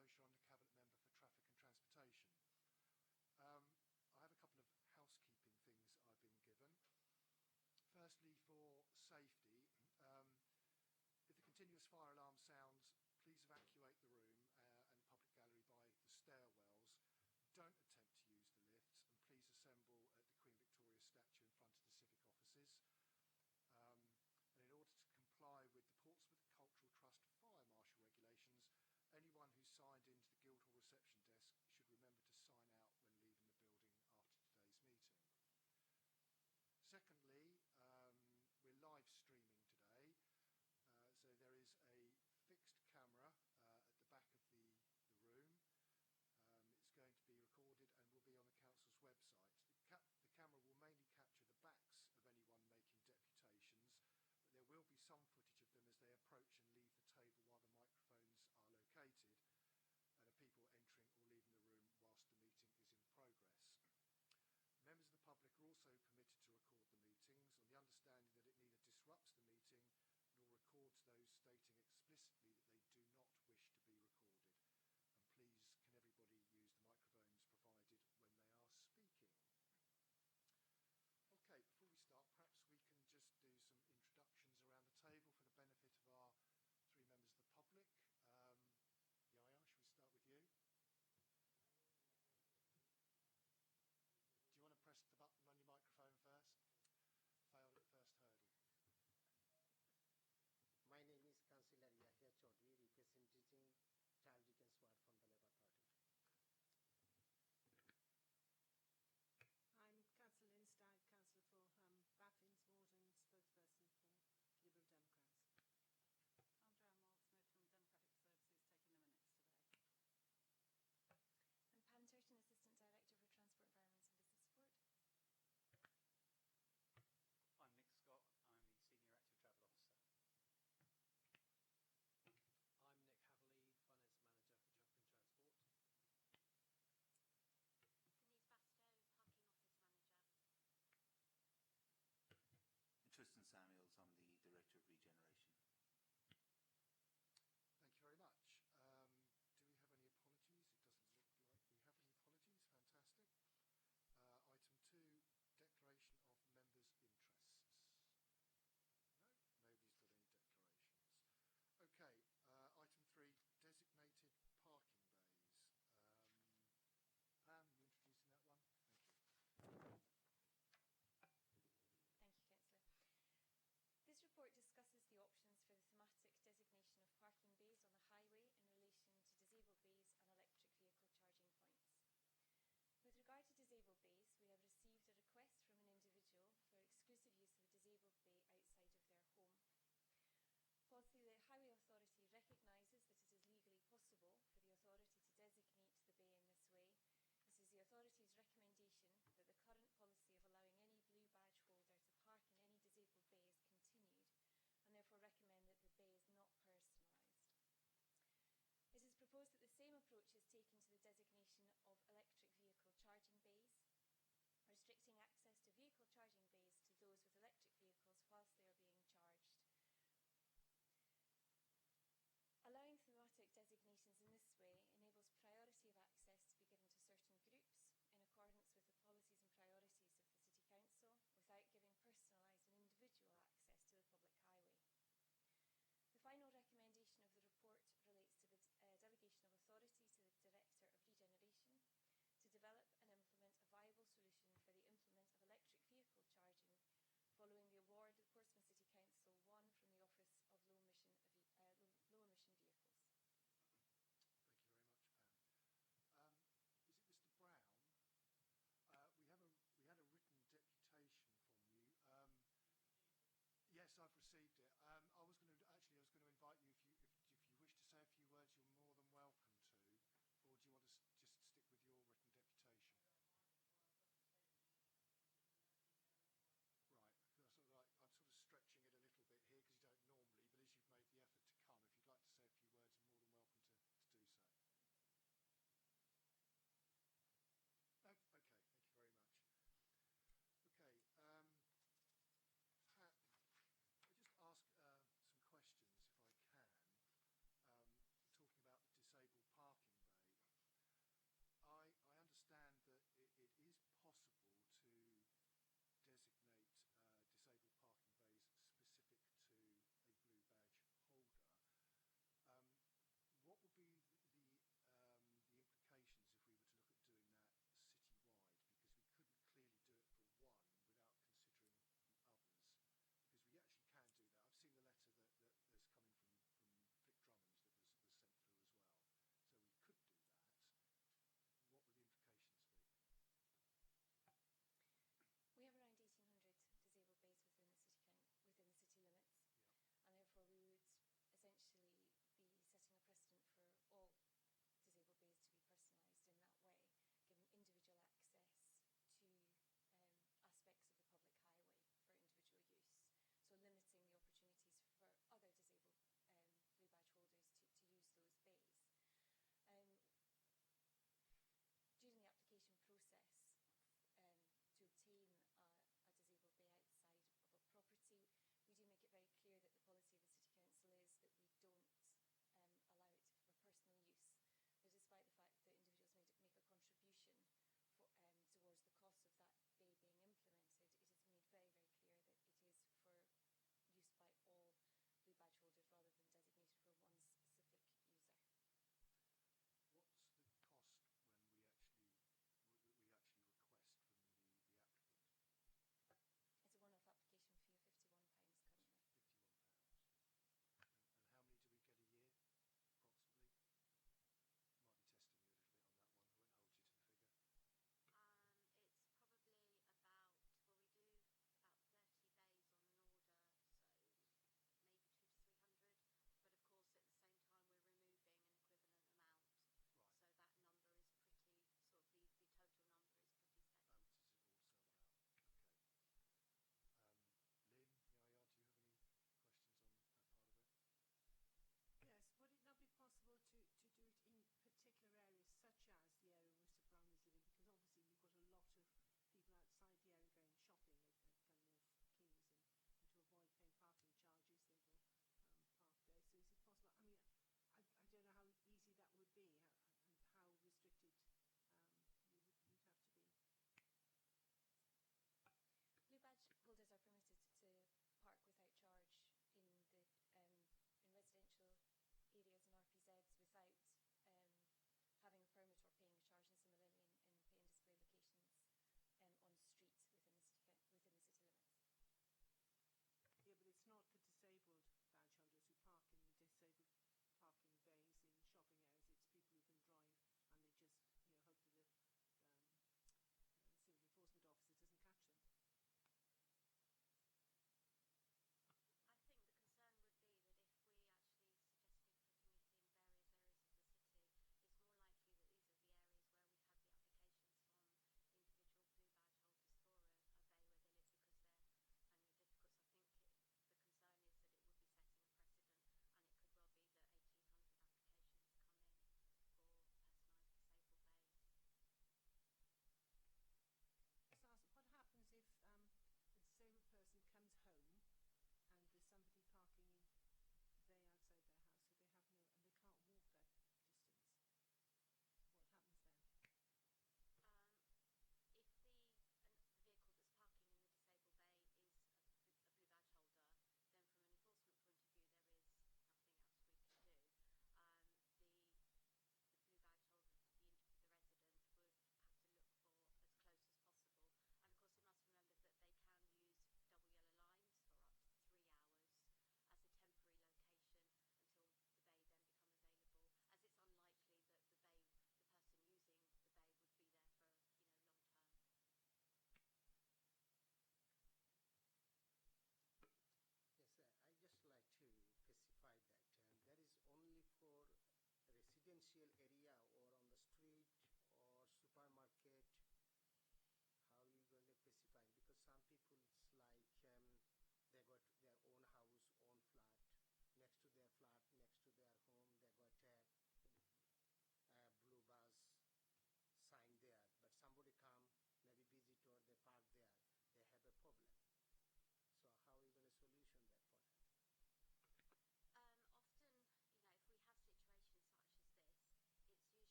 Mosher. I'm the Cabinet Member for Traffic and Transportation. I have a couple of housekeeping things I've been given. Firstly, for safety, if the continuous fire alarm sounds, please evacuate the room and public gallery by the stairwells. Don't attempt to use the lifts, and please assemble at the Queen Victoria statue in front of the civic offices. And in order to comply with the Portsmouth Cultural Trust fire marshal regulations, anyone who's signed into the Guildhall reception desk should remember to sign out when leaving the building after today's meeting. Secondly, we're live streaming today, so there is a fixed camera at the back of the room. It's going to be recorded and will be on the Council's website. The camera will mainly capture the backs of anyone making deputations, but there will be some footage of them as they approach and leave the table while the microphones are located, and of people entering or leaving the room whilst the meeting is in progress. Members of the public are also permitted to record the meetings on the understanding that it neither disrupts the meeting nor records those stating explicitly that they do not wish to be recorded. And please, can everybody use the microphones provided when they are speaking? Okay, before we start, perhaps we can just do some introductions around the table for the benefit of our three members of the public. Yaya, shall we start with you? Do you want to press the button on your microphone first? Failed at the first hurdle. My name is Councillor Yahya Chaudhry, representing Child Dickens Ward from the Labour Party. I'm Councillor Lynn Stagg, Councillor for Baffin's Ward and spokesperson for Liberal Democrats. I'm Joanne Wildsmith from Democratic Services, taking the minutes today. I'm Pam Turton, Assistant Director for Transport, Environment and Business Support. I'm Nick Scott, I'm the Senior Active Travel Officer. I'm Nick Haverley,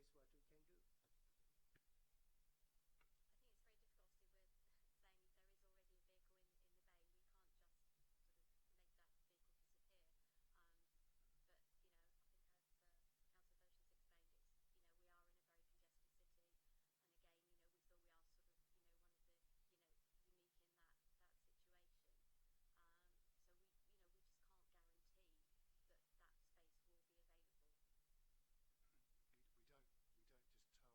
case, what we can do? I think it's very difficult, obviously, with saying if there is already a vehicle in the bay, we can't just sort of make that vehicle disappear. But, I think as Councillor Fellowes has explained, we are in a very congested city. And again, we feel we are sort of, one of the, unique in that situation. So we just can't guarantee that space will be available. We don't just tell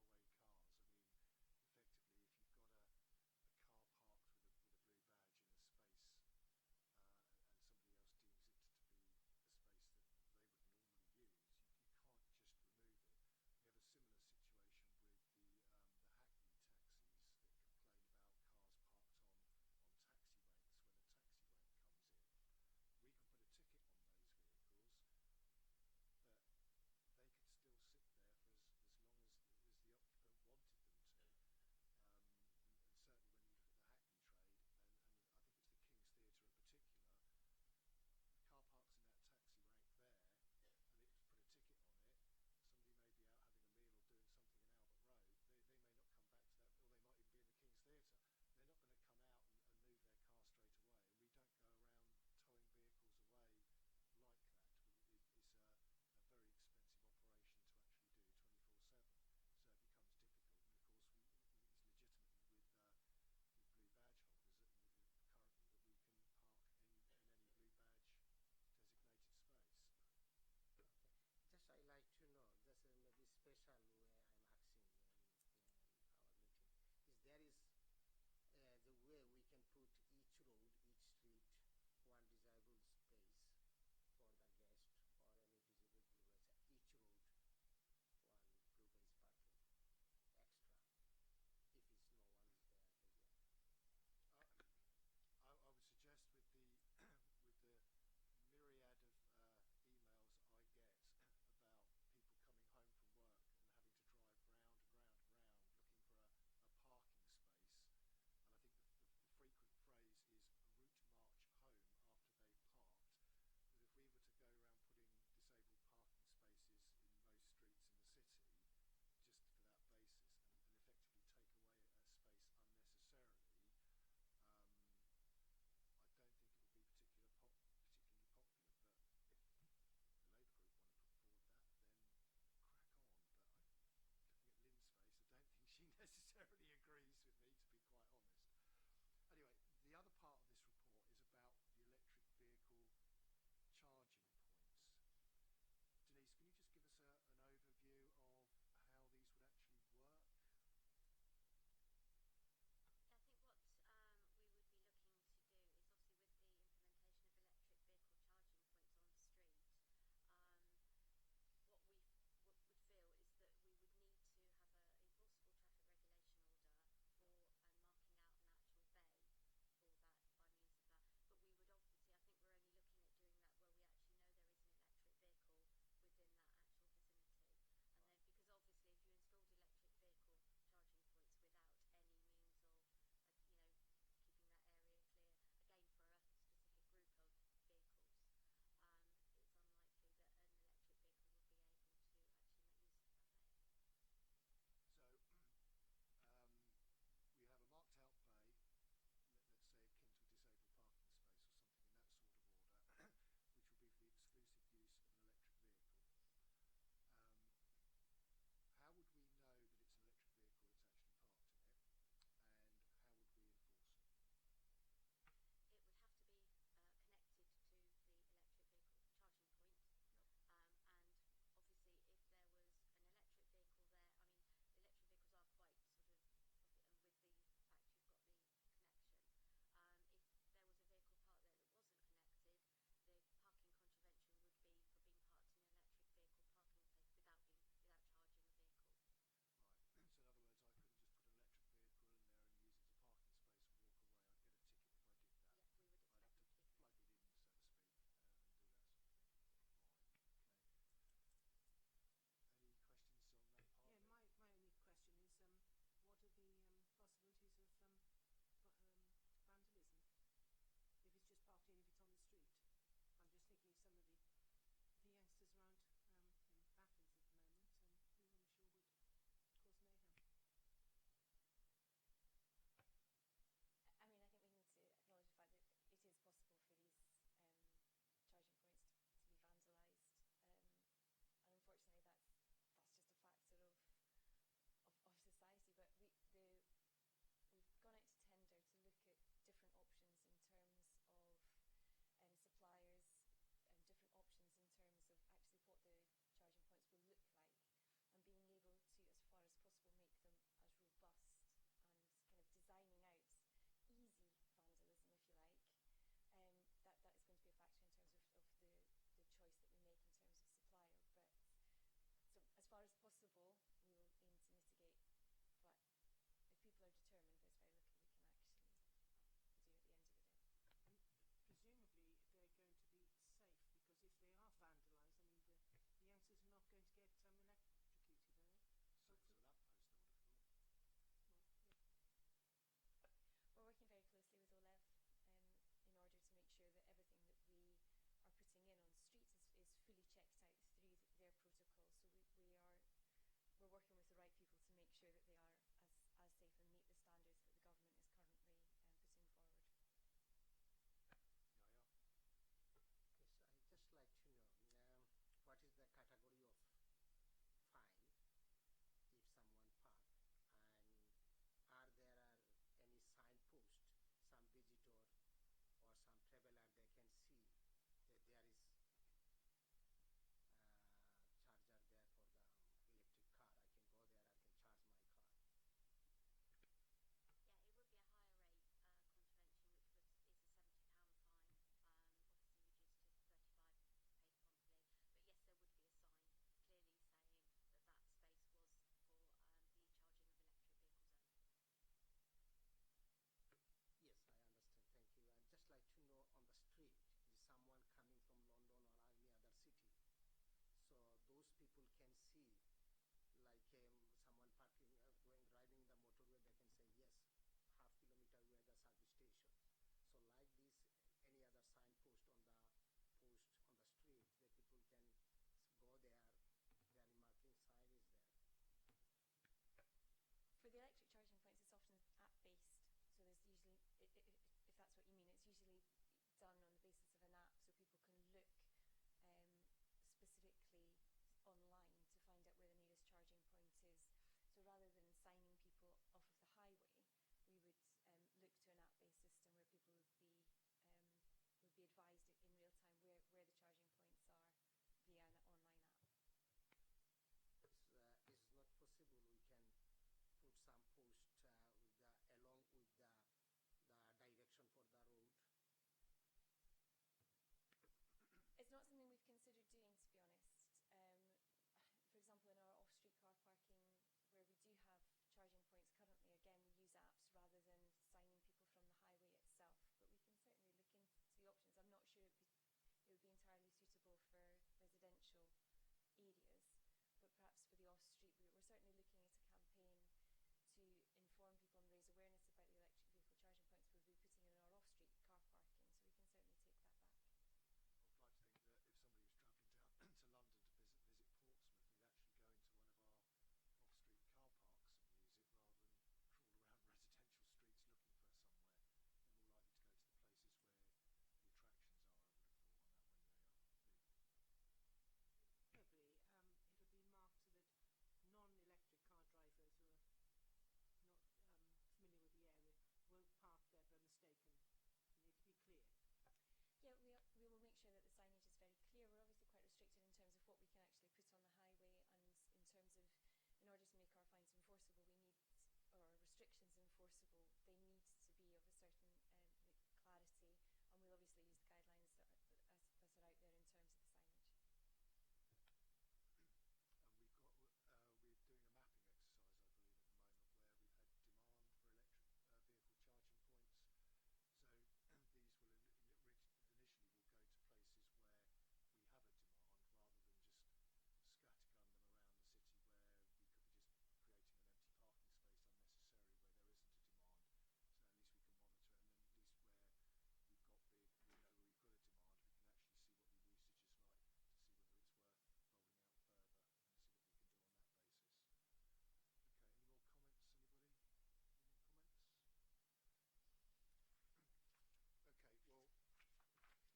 usually done on the basis of an app, so people can look specifically online to find out where the nearest charging point is. So rather than signing people off of the highway, we would look to an app-based system where people would be advised in real time where the charging points are via an online app. It's not possible we can put some post along with the direction for the road. It's not something we've considered doing, to be honest. For example, in our off-street car parking, where we do have charging points currently, again, we use apps rather than signing people from the highway itself. But we can certainly look into the options. I'm not sure it would be entirely suitable for residential areas, but perhaps for the off-street, we're certainly looking at a campaign to inform people and raise awareness about the electric vehicle charging points we'll be putting in our off-street car parking, so we can certainly take that back. I would like to think that if somebody was travelling down to London to visit Portsmouth, they'd actually go into one of our off-street car parks and use it rather than crawl around residential streets looking for somewhere. They're more likely to go to the places where the attractions are, I would have thought, on that when they are. Probably it'll be marked so that non-electric car drivers who are not familiar with the area won't park there by mistaken. You need to be clear. Yeah, we will make sure that the signage is very clear. We're obviously quite restricted in terms of what we can actually put on the highway, and in terms of, in order to make our fines enforceable, or restrictions enforceable, they need to be of a certain clarity, and we'll obviously use the guidelines that are out there in terms of the signage. And we're doing a mapping exercise, I believe, at the moment, where we've had demand for electric vehicle charging points. So these will initially will go to places where we have a demand, rather than just scattergun them around the city where we could be just creating an empty parking space unnecessarily where there isn't a demand. So at least we can monitor it, and then at least where we've got we know where we've got a demand, we can actually see what the usage is like to see whether it's worth rolling out further and see what we can do on that basis. Okay, any more comments, anybody? Any more comments? Okay, well, I'll go back to the recommendations. Recommendation 1 is approve the continuous installation of parking bays in residential areas for use by all blue badge holders, and refuse to designate use by one particular one. 2 approves the introduction of traffic regulation in order to create enforceable designated bays for electric vehicle charging points. And 3 delegates authority to the Director of Regeneration to develop and implement a viable solution for the implementation of electric vehicle charging. I hear that Mr. Brown's concerns, what you've actually got. What I'm going to suggest, Mr. Brown, is I'm going to approve the 3 recommendations on them as they are, so we keep them for all. The issue that I have is obviously with 1,800 across the city, the cost will be preclusive to actually look to designate them to individual vehicles. But I think perhaps with your particular issues, which I think are reasonably unique where you actually live, it might be worth, if we have a meeting at some point, to see whether we can find some sort of solution that sort of fits your particular scenario, which doesn't impinge on the fact that we keep everyone else around the city as we currently are. So on that basis, I'm going to agree the 3 recommendations as they stand.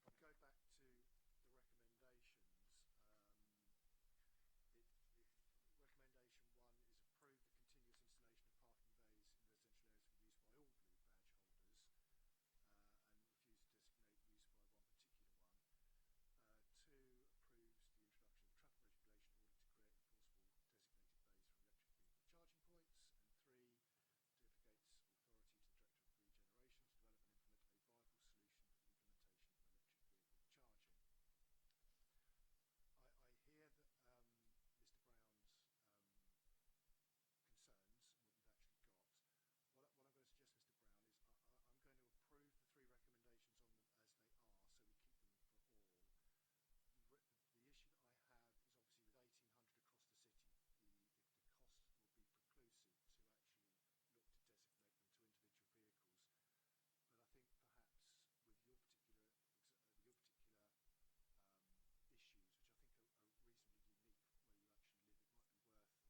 Okay, Joe. Okay. Next item 4,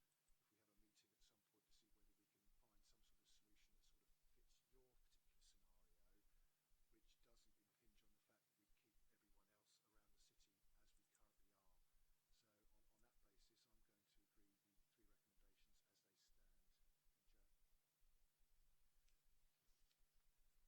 Portsmouth cycle hire. And who's introducing that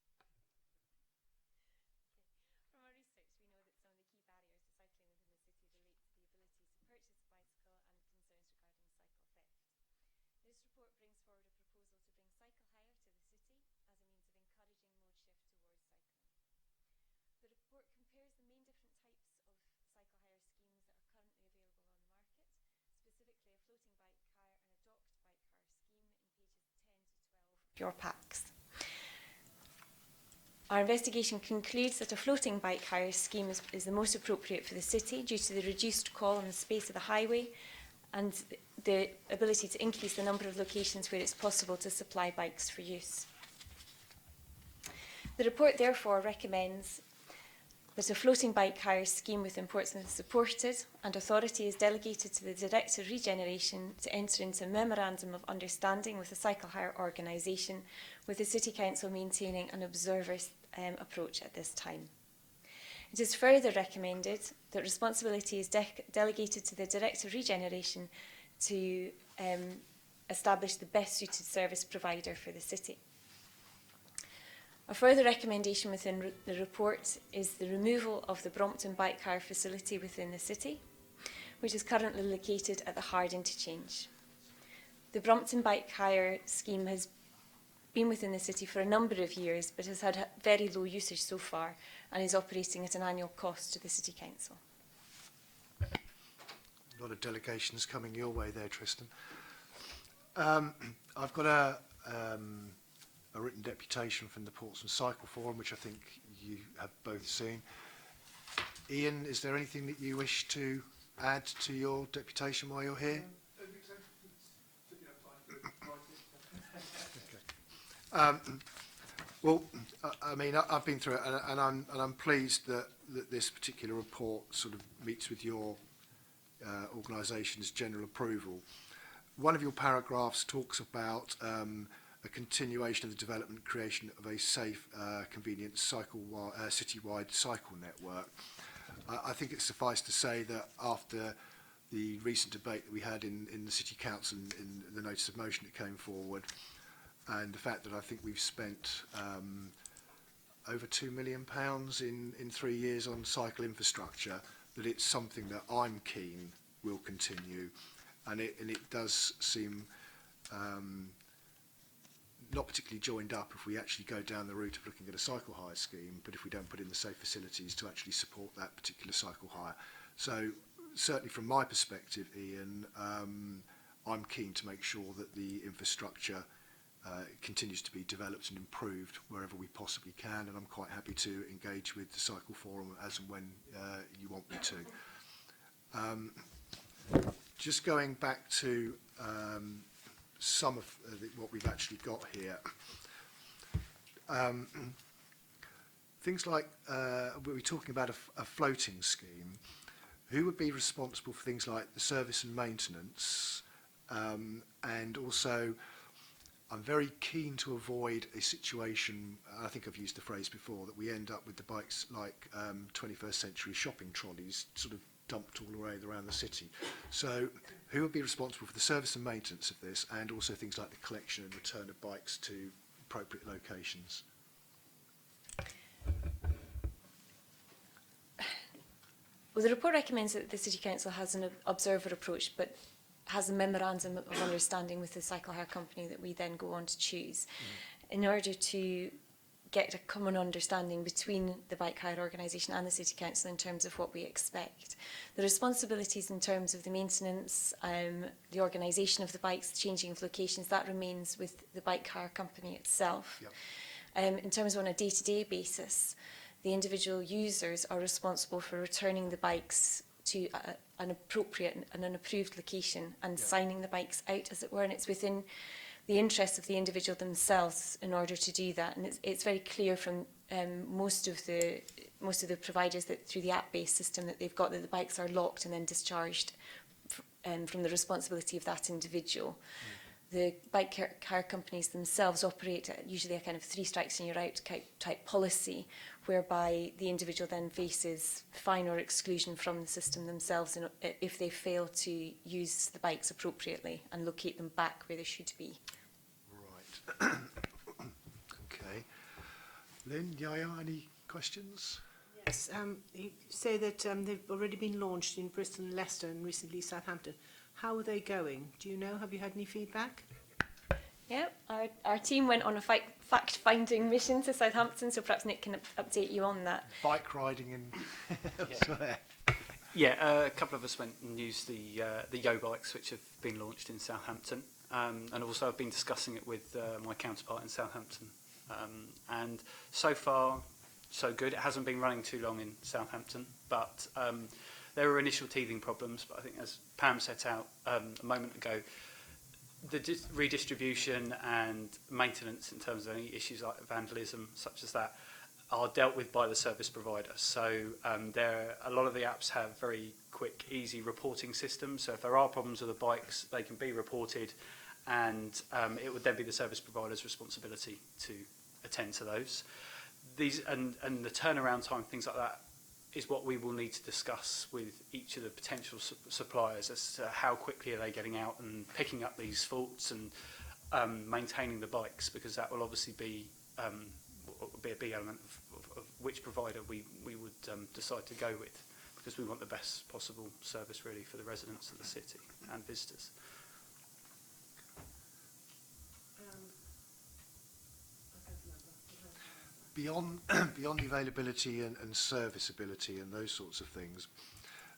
one? You again, Pam? Okay. From our research, we know that some of the key barriers to cycling within the city relate to the ability to purchase a bicycle and concerns regarding cycle theft. This report brings forward a proposal to bring cycle hire to the city as a means of encouraging mode shift towards cycling. The report compares the main different types of cycle hire schemes that are currently available on the market, specifically a floating bike hire and a docked bike hire scheme in pages 10 to 12 of your packs. Our investigation concludes that a floating bike hire scheme is the most appropriate for the city due to the reduced call on the space of the highway and the ability to increase the number of locations where it's possible to supply bikes for use. The report therefore recommends that a floating bike hire scheme within Portsmouth is supported and authority is delegated to the Director of Regeneration to enter into a memorandum of understanding with the cycle hire organisation, with the City Council maintaining an observer approach at this time. It is further recommended that responsibility is delegated to the Director of Regeneration to establish the best suited service provider for the city. A further recommendation within the report is the removal of the Brompton bike hire facility within the city, which is currently located at the Hard interchange. The Brompton bike hire scheme has been within the city for a number of years, but has had very low usage so far and is operating at an annual cost to the City Council. A lot of delegations coming your way there, Tristan. I've got a written deputation from the Portsmouth Cycle Forum, which I think you have both seen. Ian, is there anything that you wish to add to your deputation while you're here? Well, I mean, I've been through it, and I'm pleased that this particular report sort of meets with your organisation's general approval. One of your paragraphs talks about a continuation of the development and creation of a safe, convenient citywide cycle network. I think it's suffice to say that after the recent debate that we had in the City Council, in the notice of motion that came forward, and the fact that I think we've spent over £2 million in 3 years on cycle infrastructure, that it's something that I'm keen will continue. And it does seem not particularly joined up if we actually go down the route of looking at a cycle hire scheme, but if we don't put in the safe facilities to actually support that particular cycle hire. So certainly from my perspective, Ian, I'm keen to make sure that the infrastructure continues to be developed and improved wherever we possibly can, and I'm quite happy to engage with the Cycle Forum as and when you want me to. Just going back to some of what we've actually got here. Things like, we're talking about a floating scheme. Who would be responsible for things like the service and maintenance? And also, I'm very keen to avoid a situation, I think I've used the phrase before, that we end up with the bikes like 21st century shopping trolleys sort of dumped all around the city. So who would be responsible for the service and maintenance of this, and also things like the collection and return of bikes to appropriate locations? Well, the report recommends that the City Council has an observer approach, but has a memorandum of understanding with the cycle hire company that we then go on to choose in order to get a common understanding between the bike hire organisation and the City Council in terms of what we expect. The responsibilities in terms of the maintenance, the organisation of the bikes, changing of locations, that remains with the bike hire company itself. Yep. In terms of on a day-to-day basis, the individual users are responsible for returning the bikes to an appropriate and an approved location and signing the bikes out, as it were, and it's within the interests of the individual themselves in order to do that. And it's very clear from most of the providers that through the app-based system that they've got that the bikes are locked and then discharged from the responsibility of that individual. The bike hire companies themselves operate at usually a kind of 3 strikes and you're out type policy, whereby the individual then faces fine or exclusion from the system themselves if they fail to use the bikes appropriately and locate them back where they should be. Right. Okay. Lynn, Yaya, any questions? Yes, you say that they've already been launched in Bristol and Leicester and recently Southampton. How are they going? Do you know? Have you had any feedback? Yeah, our team went on a fact-finding mission to Southampton, so perhaps Nick can update you on that. Bike riding in elsewhere. Yeah, a couple of us went and used the Yo bikes, which have been launched in Southampton, and also I've been discussing it with my counterpart in Southampton. And so far, so good. It hasn't been running too long in Southampton, but there were initial teething problems. But I think, as Pam set out a moment ago, the redistribution and maintenance in terms of any issues like vandalism, such as that, are dealt with by the service provider. So a lot of the apps have very quick, easy reporting systems. So if there are problems with the bikes, they can be reported, and it would then be the service provider's responsibility to attend to those. These and the turnaround time, things like that, is what we will need to discuss with each of the potential suppliers as to how quickly are they getting out and picking up these faults and maintaining the bikes, because that will obviously be a big element of which provider we would decide to go with, because we want the best possible service really for the residents of the city and visitors. Beyond beyond the availability and serviceability and those sorts of things,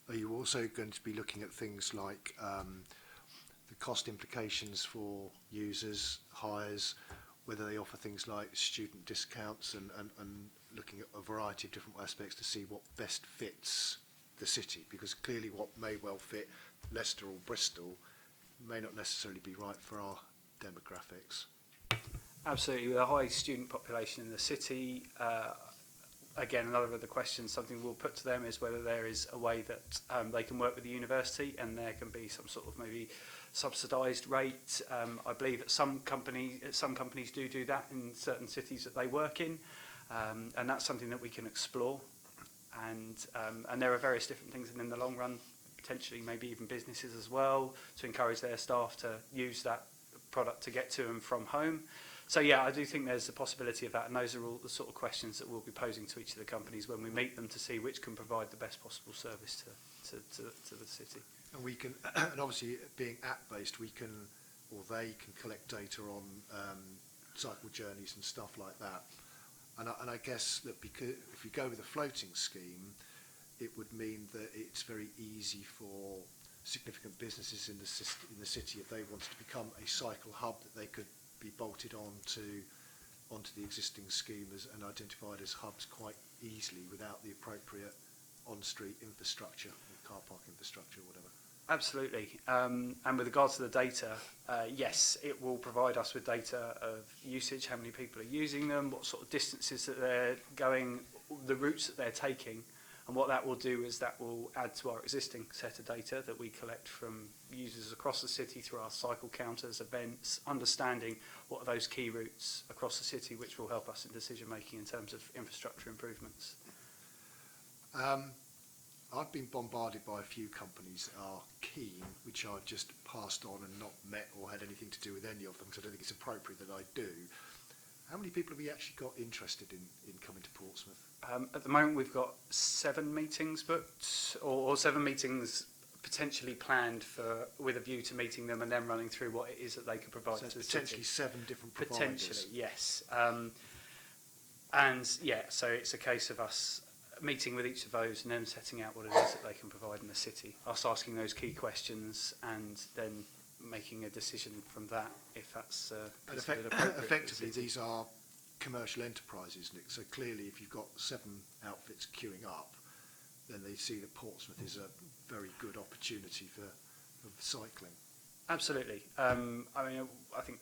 are you also going to be looking at things like the cost implications for users, hires, whether they offer things like student discounts, and looking at a variety of different aspects to see what best fits the city? Because clearly what may well fit Leicester or Bristol may not necessarily be right for our demographics. Absolutely. With a high student population in the city, again, another of the questions, something we'll put to them is whether there is a way that they can work with the university and there can be some sort of maybe subsidised rate. I believe that some companies do that in certain cities that they work in, and that's something that we can explore. And there are various different things, and in the long run, potentially maybe even businesses as well, to encourage their staff to use that product to get to and from home. So yeah, I do think there's a possibility of that, and those are all the sort of questions that we'll be posing to each of the companies when we meet them, to see which can provide the best possible service to the city. And we can, and obviously being app-based, we can, or they can collect data on cycle journeys and stuff like that. And I guess that because if you go with a floating scheme, it would mean that it's very easy for significant businesses in the city, if they wanted to become a cycle hub, that they could be bolted onto the existing scheme and identified as hubs quite easily without the appropriate on-street infrastructure or car park infrastructure or whatever. Absolutely. And with regards to the data, yes, it will provide us with data of usage, how many people are using them, what sort of distances that they're going, the routes that they're taking. And what that will do is that will add to our existing set of data that we collect from users across the city through our cycle counters, events, understanding what are those key routes across the city, which will help us in decision making in terms of infrastructure improvements. I've been bombarded by a few companies that are keen, which I've just passed on and not met or had anything to do with any of them, because I don't think it's appropriate that I do. How many people have we actually got interested in coming to Portsmouth? At the moment, we've got 7 meetings booked, or 7 meetings potentially planned with a view to meeting them and then running through what it is that they can provide So to the potentially city. 7 different providers. Potentially, yes. And yeah, so it's a case of us meeting with each of those and then setting out what it is that they can provide in the city. Us asking those key questions and then making a decision from that, if that's considered appropriate. Effectively, these are commercial enterprises, Nick. So clearly, if you've got 7 outfits queuing up, then they see that Portsmouth is a very good opportunity for cycling. Absolutely. I mean, I think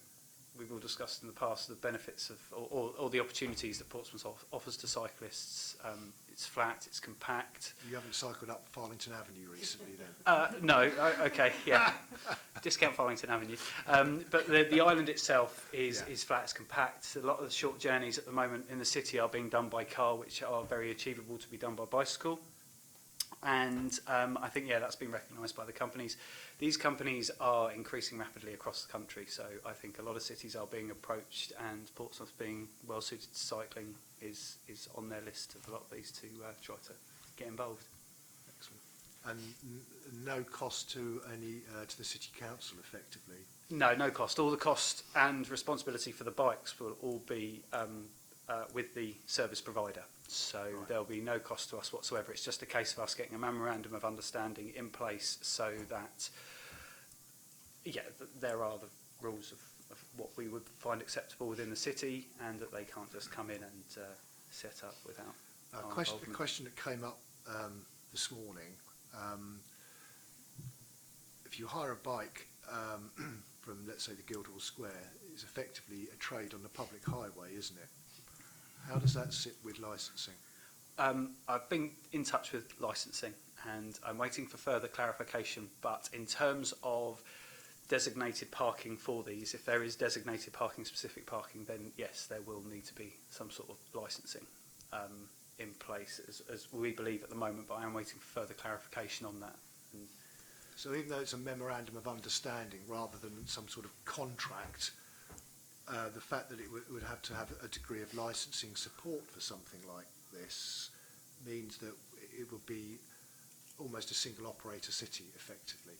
we've all discussed in the past the benefits of, or the opportunities that Portsmouth offers to cyclists. It's flat, it's compact. You haven't cycled up Farlington Avenue recently, then? No. Okay. Yeah. Discount Farlington Avenue. But the island itself is flat, it's compact. A lot of the short journeys at the moment in the city are being done by car, which are very achievable to be done by bicycle. And I think, that's been recognised by the companies. These companies are increasing rapidly across the country, so I think a lot of cities are being approached, and Portsmouth, being well suited to cycling, is on their list of a lot of these to try to get involved. Excellent. And no cost to to the city council, effectively? No cost. All the cost and responsibility for the bikes will all be with the service provider. So there'll be no cost to us whatsoever. It's just a case of us getting a memorandum of understanding in place so that, there are the rules of what we would find acceptable within the city, and that they can't just come in and set up without our involvement. A question that came up this morning. If you hire a bike from, let's say, the Guildhall Square, it's effectively a trade on the public highway, isn't it? How does that sit with licensing? I've been in touch with licensing and I'm waiting for further clarification, but in terms of designated parking for these, if there is designated parking, specific parking, then yes, there will need to be some sort of licensing in place, as we believe at the moment, but I am waiting for further clarification on that. And so even though it's a memorandum of understanding rather than some sort of contract, the fact that it would have to have a degree of licensing support for something like this means that it will be almost a single operator city, effectively.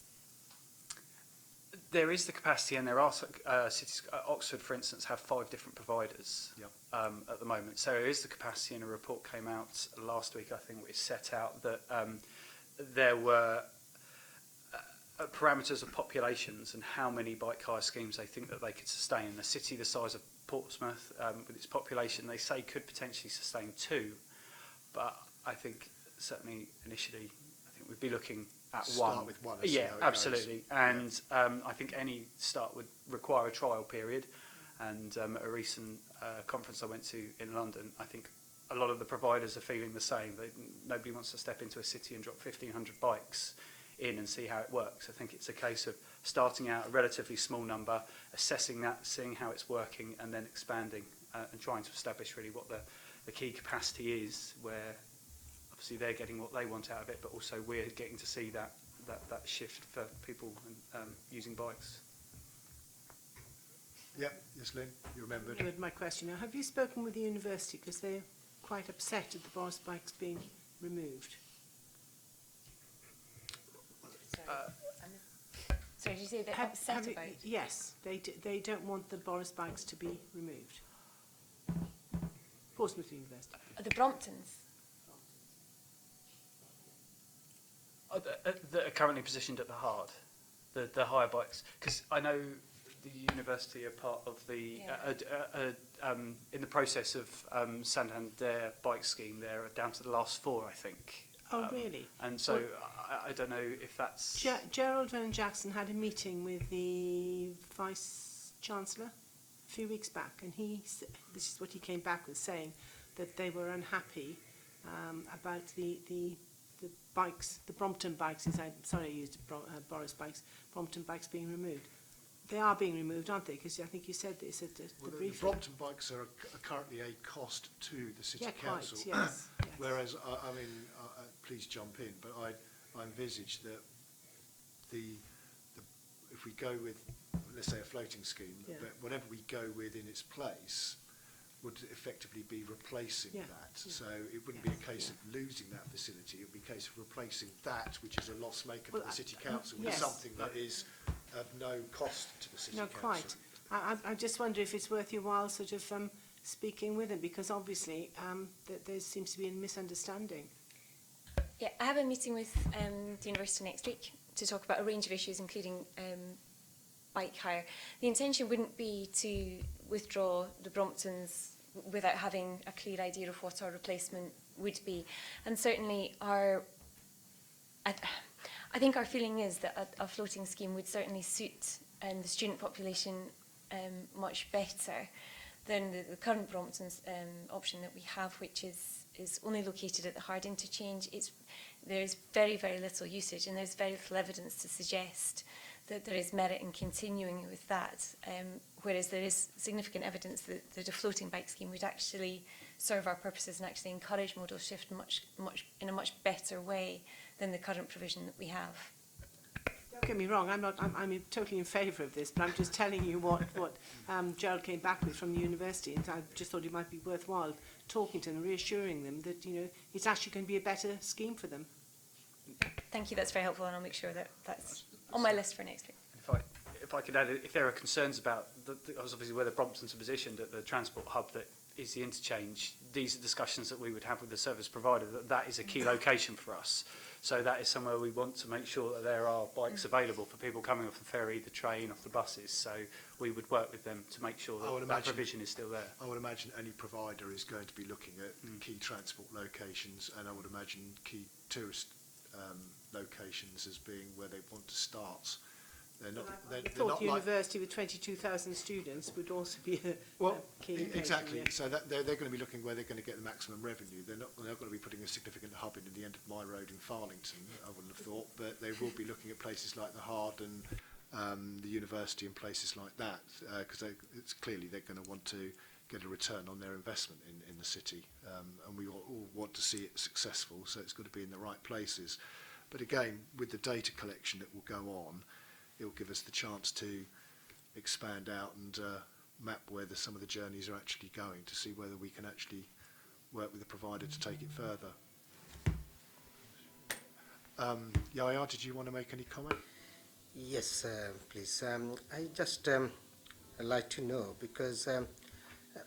there is the capacity, and there are cities. Oxford, for instance, have 5 different providers at the moment. So there is the capacity, and a report came out last week, I think, which set out that there were parameters of populations and how many bike hire schemes they think that they could sustain. A city the size of Portsmouth, with its population, they say could potentially sustain 2, but I think certainly initially, I think we'd be looking at Start with one. And yeah, see how it absolutely. goes. And I think any start would require a trial period. And at a recent conference I went to in London, I think a lot of the providers are feeling the same. Nobody wants to step into a city and drop 1,500 bikes in and see how it works. I think it's a case of starting out a relatively small number, assessing that, seeing how it's working, and then expanding and trying to establish really what the key capacity is, where obviously they're getting what they want out of it, but also we're getting to see that shift for people using bikes. Yeah, yes, Lynn, you remembered. With my question now, have you spoken with the university, because they're quite upset at the Boris bikes being removed? Sorry, did you say they're upset about? Yes, they don't want the Boris bikes to be removed. Portsmouth University. The Bromptons. That are currently positioned at the hard, the higher bikes, because I know the university are part of the in the process of Santander bike scheme. They're down to the last 4, I think. Oh, really? And so I don't know if that's... Gerald Van Jackson had a meeting with the Vice-Chancellor a few weeks back, and this is what he came back with, saying that they were unhappy about the bikes, the Brompton bikes, I'm sorry I used Boris bikes, Brompton bikes being removed. They are being removed, aren't they? Because I think you said this at the briefing. The Brompton bikes are currently a cost to the City Council. Quite, yes. Whereas, I mean, please jump in, but I envisage that if we go with, let's say, a floating scheme, but whatever we go with in its place would effectively be replacing that. So it wouldn't be a case of losing that facility, it would be a case of replacing that, which is a loss maker for the City Council, with something that is of no cost to the City Council. No, quite. I just wonder if it's worth your while sort of speaking with them, because obviously there seems to be a misunderstanding. Yeah, I have a meeting with the university next week to talk about a range of issues, including bike hire. The intention wouldn't be to withdraw the Bromptons without having a clear idea of what our replacement would be. And certainly I think our feeling is that a floating scheme would certainly suit the student population much better than the current Bromptons option that we have, which is only located at the hard interchange. There's very, very little usage, and there's very little evidence to suggest that there is merit in continuing with that, whereas there is significant evidence that a floating bike scheme would actually serve our purposes and actually encourage modal shift in a much better way than the current provision that we have. Don't get me wrong, I'm totally in favour of this, but I'm just telling you what Gerald came back with from the university, and I just thought it might be worthwhile talking to them, reassuring them that it's actually going to be a better scheme for them. Thank you, that's very helpful, and I'll make sure that that's on my list for next week. If I could add, if there are concerns about obviously where the Bromptons are positioned at the transport hub that is the interchange, these are discussions that we would have with the service provider, that is a key location for us. So that is somewhere we want to make sure that there are bikes available for people coming off the ferry, the train, off the buses. So we would work with them to make sure that that provision is still there. I would imagine any provider is going to be looking at key transport locations, and I would imagine key tourist locations as being where they want to start They're not. I They're thought not the like. university with 22,000 students would also be a Well, key engagement, exactly. yeah. So that they're going to be looking where they're going to get the maximum revenue. They're not going to be putting a significant hub in the end of my road in Farlington, I wouldn't have thought, but they will be looking at places like the Hard and the university and places like that, because it's clearly they're going to want to get a return on their investment in the city, and we all want to see it successful, so it's got to be in the right places. But again, with the data collection that will go on, it will give us the chance to expand out and map where some of the journeys are actually going, to see whether we can actually work with the provider to take it further. Yaya, did you want to make any comment? Yes, please. I just like to know, because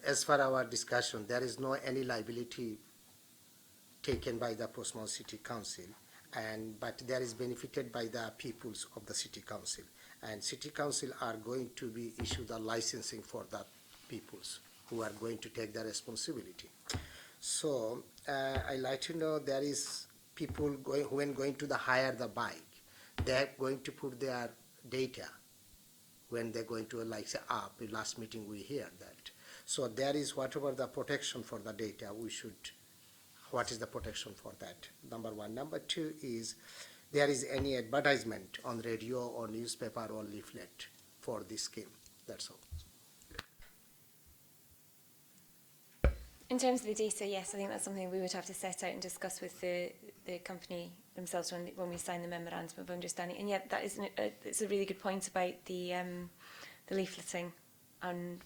as for our discussion, there is no any liability taken by the Portsmouth City Council, but there is benefited by the peoples of the City Council, and City Council are going to be issue the licensing for the peoples who are going to take the responsibility. So I like to know, there is people when going to hire the bike, they're going to put their data when they're going to, like, say, up. In last meeting we hear that. So there is whatever the protection for the data, we should, what is the protection for that? Number one. Number two is, there is any advertisement on radio or newspaper or leaflet for this scheme? That's all. In terms of the data, yes, I think that's something we would have to set out and discuss with the company themselves when we sign the memorandum of understanding. And yet, that is it's a really good point about the leafleting. And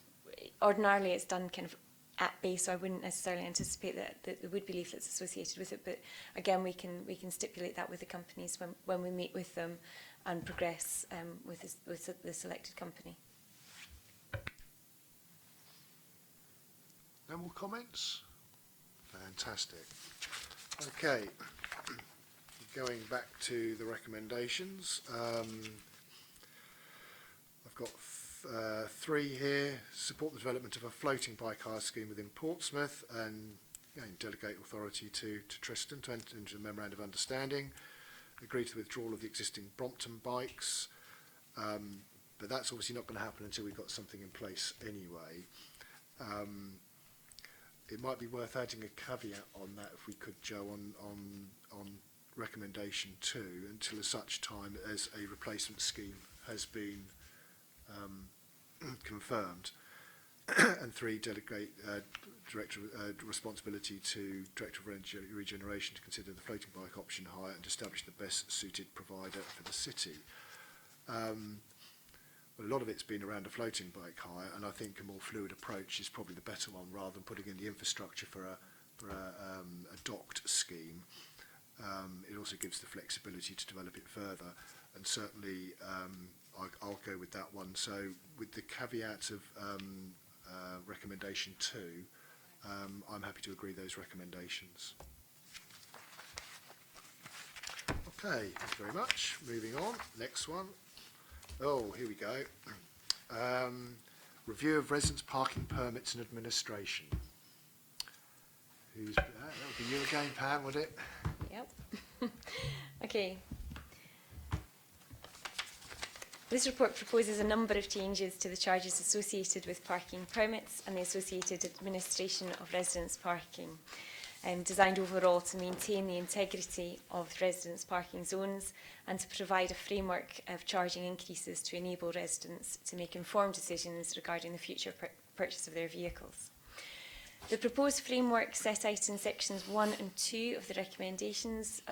ordinarily, it's done kind of at base, so I wouldn't necessarily anticipate that there would be leaflets associated with it. But again, we can stipulate that with the companies when we meet with them and progress with the selected company. No more comments? Fantastic. Okay, going back to the recommendations. I've got three here. Support the development of a floating bike hire scheme within Portsmouth, and delegate authority to Tristan to enter into a memorandum of understanding. Agree to the withdrawal of the existing Brompton bikes, but that's obviously not going to happen until we've got something in place anyway. It might be worth adding a caveat on that, if we could, Joe, on recommendation 2, until such time as a replacement scheme has been confirmed. And 3, delegate director responsibility to Director of Regeneration to consider the floating bike option hire and establish the best suited provider for the city. Well, a lot of it's been around a floating bike hire, and I think a more fluid approach is probably the better one, rather than putting in the infrastructure for a docked scheme. It also gives the flexibility to develop it further, and certainly I'll go with that one. So with the caveat of recommendation 2, I'm happy to agree those recommendations. Okay, thank you very much. Moving on, next one. Oh, here we go. Review of residence parking permits and administration. That would be you again, Pam, would it? Yep. Okay. This report proposes a number of changes to the charges associated with parking permits and the associated administration of residence parking, designed overall to maintain the integrity of residence parking zones and to provide a framework of charging increases to enable residents to make informed decisions regarding the future purchase of their vehicles. The proposed framework set out in sections 1 and 2 of the recommendations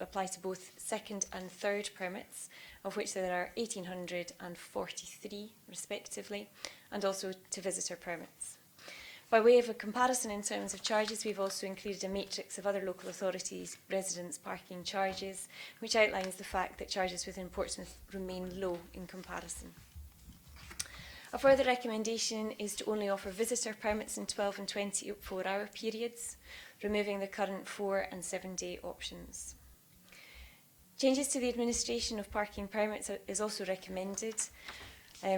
apply to both second and third permits, of which there are 1,843 respectively, and also to visitor permits. By way of a comparison in terms of charges, we've also included a matrix of other local authorities' residence parking charges, which outlines the fact that charges within Portsmouth remain low in comparison. A further recommendation is to only offer visitor permits in 12 and 24-hour periods, removing the current 4 and 7-day options. Changes to the administration of parking permits is also recommended,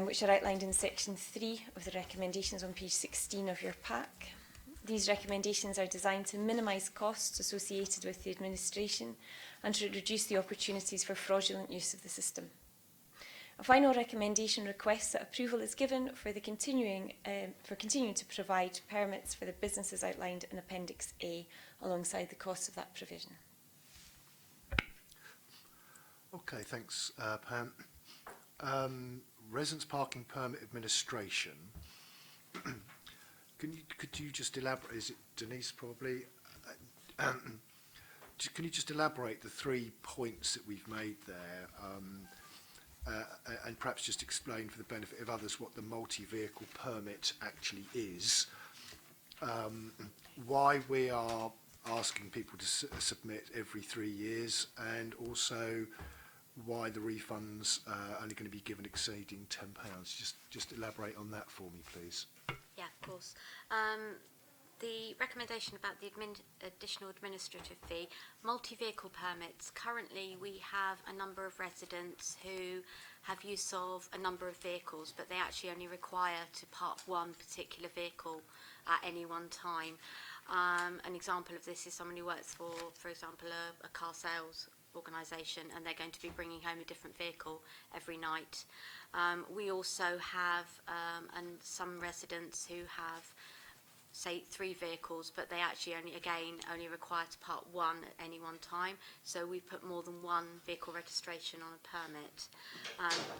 which are outlined in section 3 of the recommendations on page 16 of your pack. These recommendations are designed to minimise costs associated with the administration and to reduce the opportunities for fraudulent use of the system. A final recommendation requests that approval is given for the continuing to provide permits for the businesses outlined in Appendix A alongside the cost of that provision. Okay, thanks, Pam. Residence parking permit administration. Could you just elaborate? Is it Denise probably? Can you just elaborate the 3 points that we've made there, and perhaps just explain for the benefit of others what the multi-vehicle permit actually is, why we are asking people to submit every 3 years, and also why the refunds are only going to be given exceeding £10. Just elaborate on that for me, please. Yeah, of course. The recommendation about the additional administrative fee, multi-vehicle permits. Currently, we have a number of residents who have use of a number of vehicles, but they actually only require to park one particular vehicle at any one time. An example of this is someone who works for example, a car sales organisation, and they're going to be bringing home a different vehicle every night. We also have some residents who have, say, 3 vehicles, but they actually only require to park one at any one time. So we put more than one vehicle registration on a permit.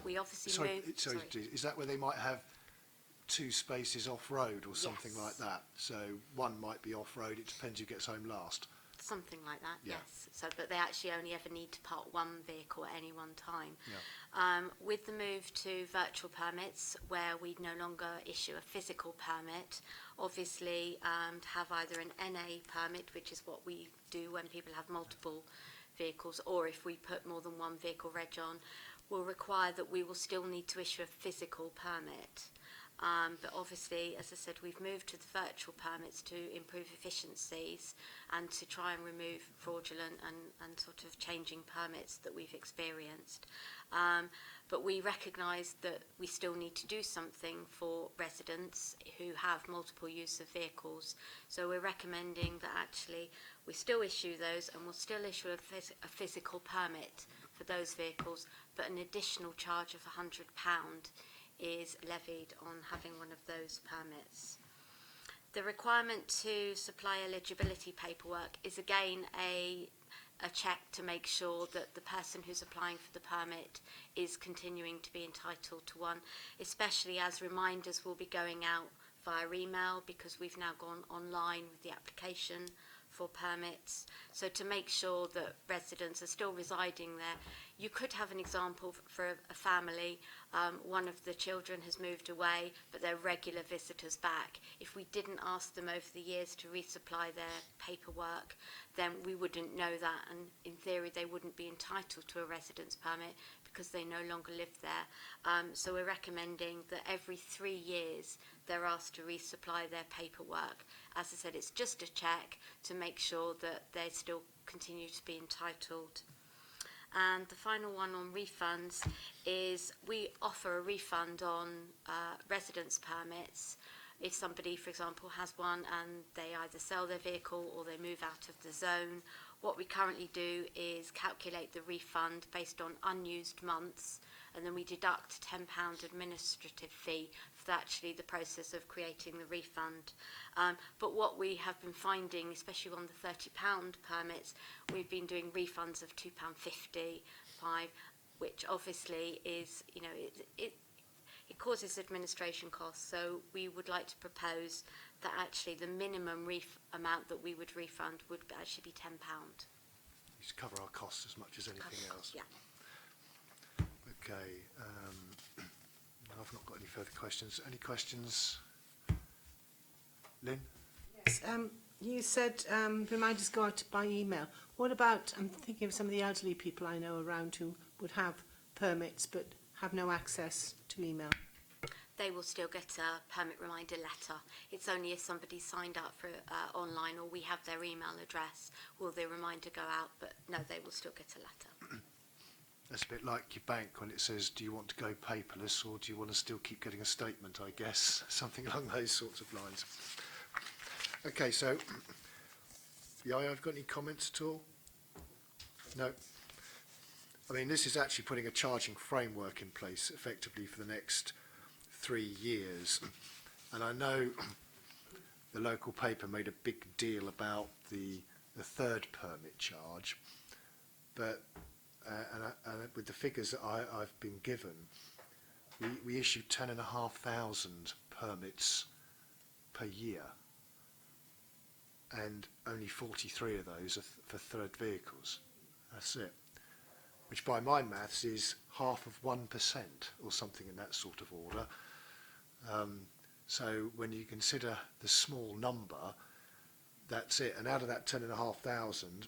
We obviously Sorry, is that where they might have 2 spaces off-road or something Yes. like that? So one might be off-road, it depends who gets home last. Something like that, Yeah. yes. So, but they actually only ever need to park one vehicle at any one time. Yeah. With the move to virtual permits, where we no longer issue a physical permit, obviously to have either an NA permit, which is what we do when people have multiple vehicles, or if we put more than one vehicle reg on, will require that we will still need to issue a physical permit. But obviously, as I said, we've moved to the virtual permits to improve efficiencies and to try and remove fraudulent and sort of changing permits that we've experienced. But we recognise that we still need to do something for residents who have multiple use of vehicles. So we're recommending that actually we still issue those, and we'll still issue a physical permit for those vehicles, but an additional charge of £100 is levied on having one of those permits. The requirement to supply eligibility paperwork is again a check to make sure that the person who's applying for the permit is continuing to be entitled to one, especially as reminders will be going out via email because we've now gone online with the application for permits. So to make sure that residents are still residing there. You could have an example for a family. One of the children has moved away, but they're regular visitors back. If we didn't ask them over the years to resupply their paperwork, then we wouldn't know that, and in theory they wouldn't be entitled to a residence permit because they no longer live there. So we're recommending that every 3 years they're asked to resupply their paperwork. As I said, it's just a check to make sure that they still continue to be entitled. And the final one on refunds is we offer a refund on residence permits. If somebody, for example, has one and they either sell their vehicle or they move out of the zone, what we currently do is calculate the refund based on unused months, and then we deduct £10 administrative fee for actually the process of creating the refund. But what we have been finding, especially on the £30 permits, we've been doing refunds of £2.50, £5, which obviously is, you know, it causes administration costs. So we would like to propose that actually the minimum amount that we would refund would actually be £10. To cover our costs as much as anything else. Yeah. Okay. I've not got any further questions. Any questions? Lynn? Yes, you said reminders go out by email. What about, I'm thinking of some of the elderly people I know around who would have permits but have no access to email. They will still get a permit reminder letter. It's only if somebody signed up for online or we have their email address will the reminder go out, but no, they will still get a letter. That's a bit like your bank when it says, do you want to go paperless or do you want to still keep getting a statement, I guess? Something along those sorts of lines. Okay, so, yeah, I've got any comments at all? No. I mean, this is actually putting a charging framework in place effectively for the next 3 years. And I know the local paper made a big deal about the third permit charge, but and with the figures that I've been given, we issue 10,500 permits per year, and only 43 of those are for third vehicles. That's it. Which by my maths is half of 1% or something in that sort of order. So when you consider the small number, that's it. And out of that 10,500,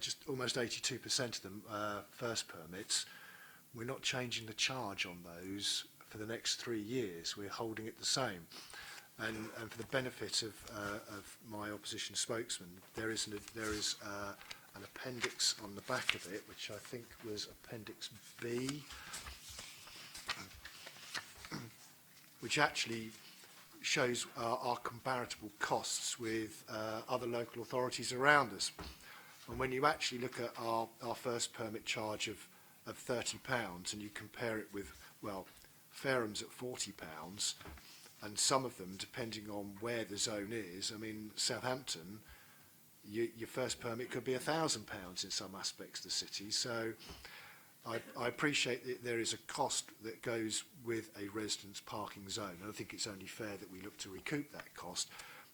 just almost 82% of them first permits. We're not changing the charge on those for the next 3 years. We're holding it the same. And for the benefit of my opposition spokesman, there is an appendix on the back of it, which I think was Appendix B, which actually shows our comparable costs with other local authorities around us. And when you actually look at our first permit charge of £30 and you compare it with, well, Fairham's at £40, and some of them, depending on where the zone is, I mean, Southampton, your first permit could be £1,000 in some aspects of the city. So I appreciate that there is a cost that goes with a residence parking zone. And I think it's only fair that we look to recoup that cost.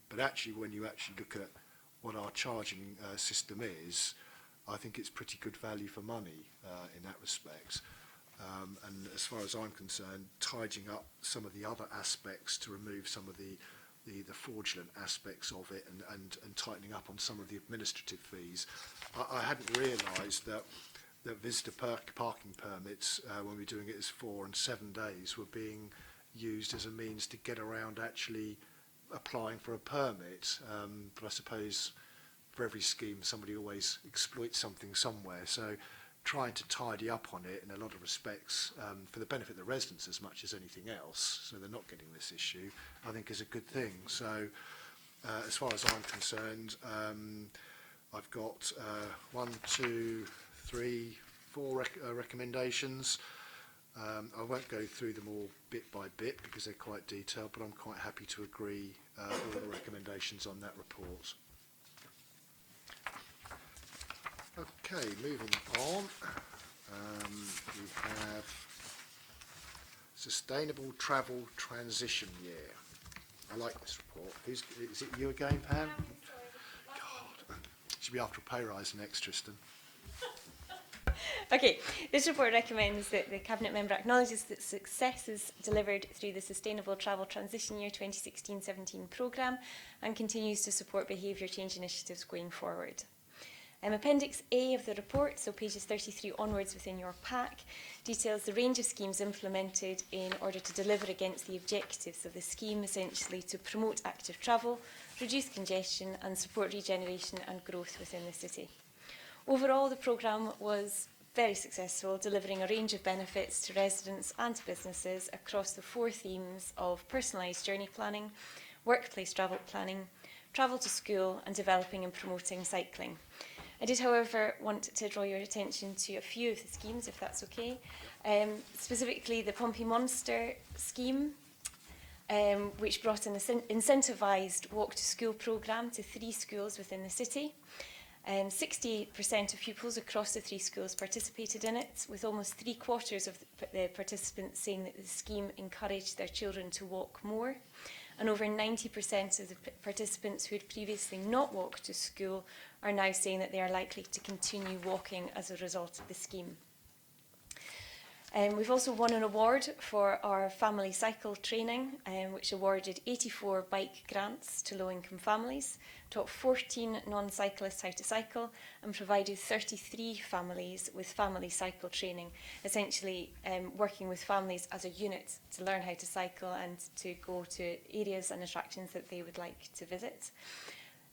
But actually, when you actually look at what our charging system is, I think it's pretty good value for money in that respect. And as far as I'm concerned, tidying up some of the other aspects to remove some of the fraudulent aspects of it and tightening up on some of the administrative fees. I hadn't realised that visitor parking permits, when we're doing it as 4 and 7 days, were being used as a means to get around actually applying for a permit. But I suppose for every scheme, somebody always exploits something somewhere. So trying to tidy up on it in a lot of respects for the benefit of the residents as much as anything else, so they're not getting this issue, I think is a good thing. So as far as I'm concerned, I've got 1, 2, 3, 4 recommendations. I won't go through them all bit by bit because they're quite detailed, but I'm quite happy to agree all the recommendations on that report. Okay, moving on, we have Sustainable Travel Transition Year. I like this report. Is it you again, Pam? God, should be after a pay rise next, Tristan. Okay, this report recommends that the Cabinet Member acknowledges that successes delivered through the Sustainable Travel Transition Year 2016-17 programme and continues to support behaviour change initiatives going forward. Appendix A of the report, so pages 33 onwards within your pack, details the range of schemes implemented in order to deliver against the objectives of the scheme, essentially to promote active travel, reduce congestion and support regeneration and growth within the city. Overall, the programme was very successful, delivering a range of benefits to residents and to businesses across the 4 themes of personalised journey planning, workplace travel planning, travel to school and developing and promoting cycling. I did, however, want to draw your attention to a few of the schemes, if that's okay. Specifically, the Pompey Monster scheme, which brought an incentivised walk-to-school programme to 3 schools within the city. 68% of pupils across the 3 schools participated in it, with almost 3/4 of the participants saying that the scheme encouraged their children to walk more. And over 90% of the participants who had previously not walked to school are now saying that they are likely to continue walking as a result of the scheme. We've also won an award for our family cycle training, which awarded 84 bike grants to low-income families, taught 14 non-cyclists how to cycle, and provided 33 families with family cycle training, essentially working with families as a unit to learn how to cycle and to go to areas and attractions that they would like to visit.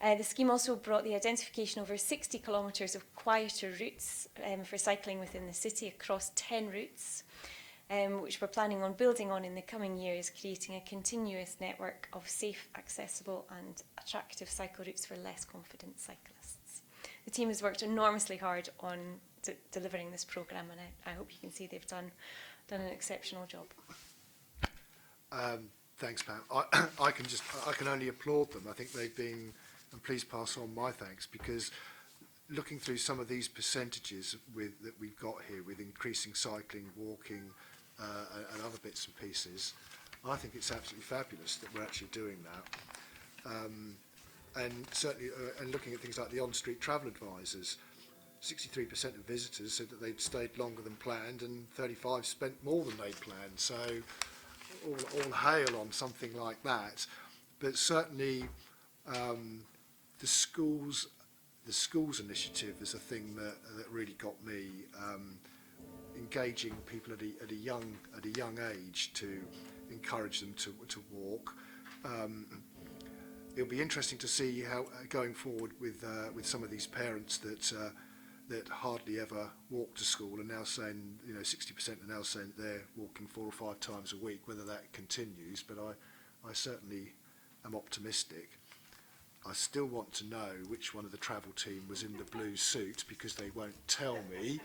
The scheme also brought the identification of over 60 kilometres of quieter routes for cycling within the city across 10 routes, which we're planning on building on in the coming years, creating a continuous network of safe, accessible and attractive cycle routes for less confident cyclists. The team has worked enormously hard on delivering this programme, and I hope you can see they've done an exceptional job. Thanks, Pam. I can only applaud them. I think they've been, and please pass on my thanks, because looking through some of these percentages that we've got here with increasing cycling, walking, and other bits and pieces, I think it's absolutely fabulous that we're actually doing that. And certainly, and looking at things like the on-street travel advisors, 63% of visitors said that they'd stayed longer than planned, and 35 spent more than they'd planned. So all hail on something like that. But certainly the schools initiative is a thing that really got me, engaging people at a young age to encourage them to walk. It'll be interesting to see how going forward with some of these parents that hardly ever walk to school are now saying, 60% are now saying they're walking 4 or 5 times a week, whether that continues, but I certainly am optimistic. I still want to know which one of the travel team was in the blue suit, because they won't tell me,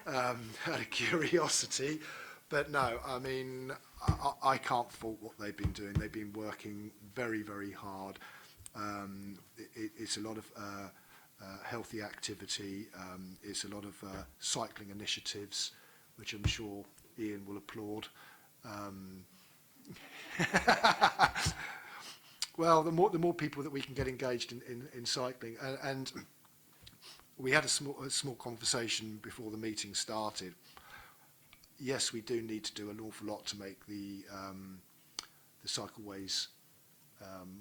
out of curiosity. But no, I mean, I can't fault what they've been doing. They've been working very, very hard. It's a lot of healthy activity. It's a lot of cycling initiatives, which I'm sure Ian will applaud. Well, the more people that we can get engaged in cycling, and we had a small conversation before the meeting started. Yes, we do need to do an awful lot to make the cycleways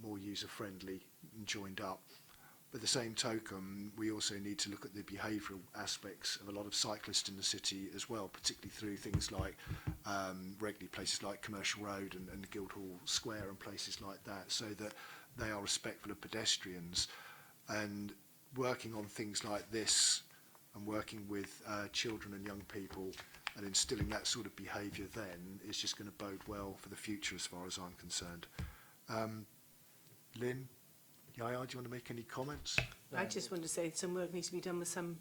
more user friendly and joined up. But at the same token, we also need to look at the behavioural aspects of a lot of cyclists in the city as well, particularly through things like regularly places like Commercial Road and Guildhall Square and places like that, so that they are respectful of pedestrians. And working on things like this and working with children and young people and instilling that sort of behaviour then is just going to bode well for the future as far as I'm concerned. Lynn? Yaya, do you want to make any comments? I just want to say some work needs to be done with some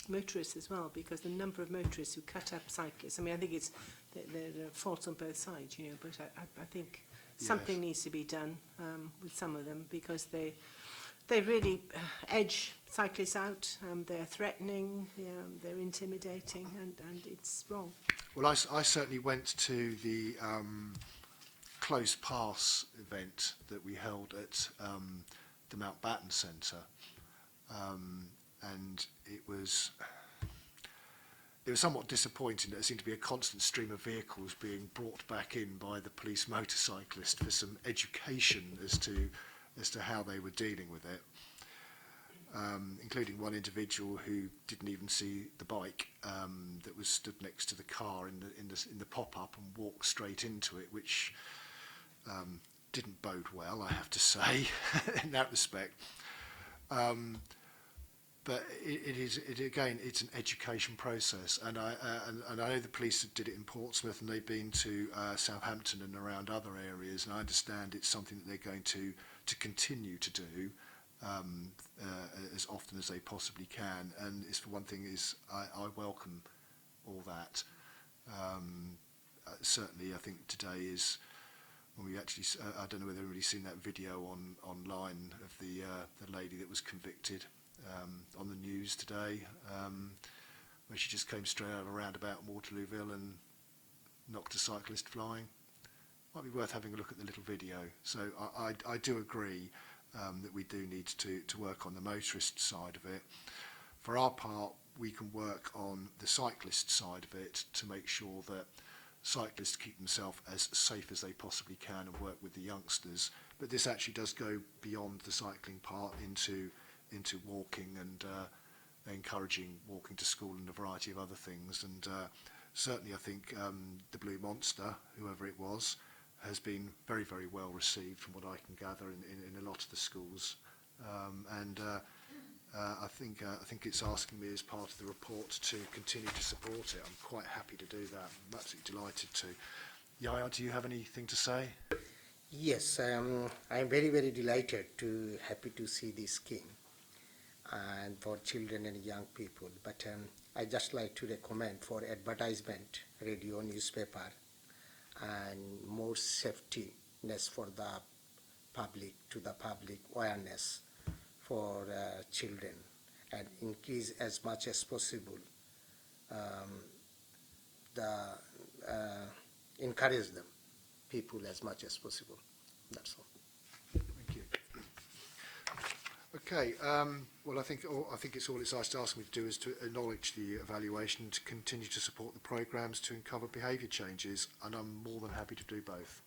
motorists as well, because the number of motorists who cut up cyclists, I mean, I think it's there are faults on both sides, but I think something needs to be done with some of them, because they really edge cyclists out. They're threatening, they're intimidating, and it's wrong. Well, I certainly went to the closed pass event that we held at the Mountbatten Centre, and it was somewhat disappointing that there seemed to be a constant stream of vehicles being brought back in by the police motorcyclist for some education as to how they were dealing with it, including one individual who didn't even see the bike that was stood next to the car in the pop-up and walked straight into it, which didn't bode well, I have to say, in that respect. But it's an education process, and I know the police did it in Portsmouth, and they've been to Southampton and around other areas, and I understand it's something that they're going to continue to do as often as they possibly can. And it's, for one thing, I welcome all that. Certainly, I think today is when we actually, I don't know whether anybody's seen that video online of the lady that was convicted on the news today, where she just came straight out of a roundabout in Waterlooville and knocked a cyclist flying. Might be worth having a look at the little video. So I do agree that we do need to work on the motorist side of it. For our part, we can work on the cyclist side of it to make sure that cyclists keep themselves as safe as they possibly can and work with the youngsters. But this actually does go beyond the cycling part into walking and encouraging walking to school and a variety of other things. And certainly I think the Blue Monster, whoever it was, has been very, very well received from what I can gather in a lot of the schools. I think it's asking me as part of the report to continue to support it. I'm quite happy to do that. I'm absolutely delighted to. Yaya, do you have anything to say? Yes, I'm very, very delighted happy to see this scheme and for children and young people. But I just like to recommend for advertisement, radio, newspaper, and more safetyness for the public, to the public awareness for children, and increase as much as possible the encourage them, people as much as possible. That's all. Thank you. Okay, well, I think it's all it's asked me to do is to acknowledge the evaluation, to continue to support the programmes to uncover behaviour changes, and I'm more than happy to do both.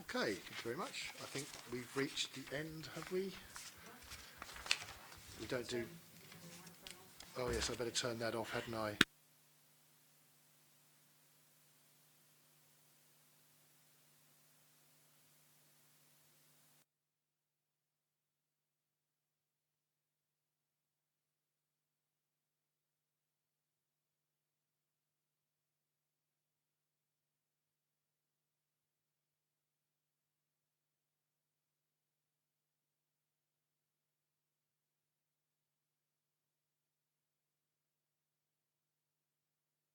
Okay, thank you very much. I think we've reached the end, have we? We don't do... Oh yes, I better turn that off, hadn't I?